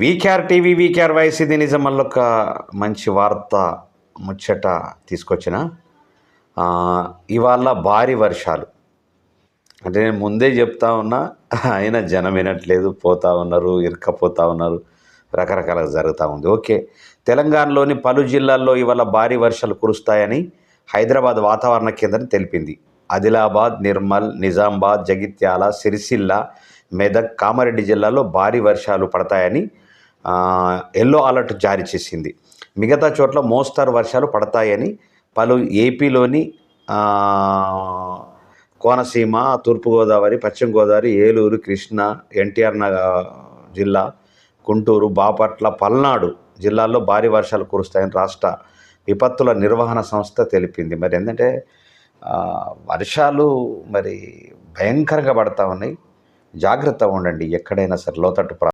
VKR TV VKR voice ఇది నిజమల్లొక మంచి వార్త ముచ్చట తీసుకొచ్చిన ఇవాళ భారీ వర్షాలు అంటే నేను ముందే చెప్తా ఉన్నా అయినా జనం వినట్లేదు, పోతా ఉన్నారు, ఇరుక్కపోతా ఉన్నారు, రకరకాలుగా జరుగుతూ ఉంది. ఓకే, తెలంగాణలోని పలు జిల్లాల్లో ఇవాళ భారీ వర్షాలు కురుస్తాయని హైదరాబాద్ వాతావరణ కేంద్రం తెలిపింది. ఆదిలాబాద్, నిర్మల్, నిజామాబాద్, జగిత్యాల, సిరిసిల్ల, మెదక్, కామారెడ్డి జిల్లాలో భారీ వర్షాలు పడతాయని ఎల్లో అలర్ట్ జారీ చేసింది. మిగతా చోట్ల మోస్తరు వర్షాలు పడతాయని పలు ఏపీలోని కోనసీమ, తూర్పుగోదావరి, పశ్చిమ గోదావరి, ఏలూరు, కృష్ణా, ఎన్టీఆర్ జిల్లా, గుంటూరు, బాపట్ల, పల్నాడు జిల్లాల్లో భారీ వర్షాలు కురుస్తాయని రాష్ట్ర విపత్తుల నిర్వహణ సంస్థ తెలిపింది. మరి ఏంటంటే వర్షాలు మరి భయంకరంగా పడతా ఉన్నాయి. జాగ్రత్తగా ఉండండి ఎక్కడైనా సరే లోతట్టు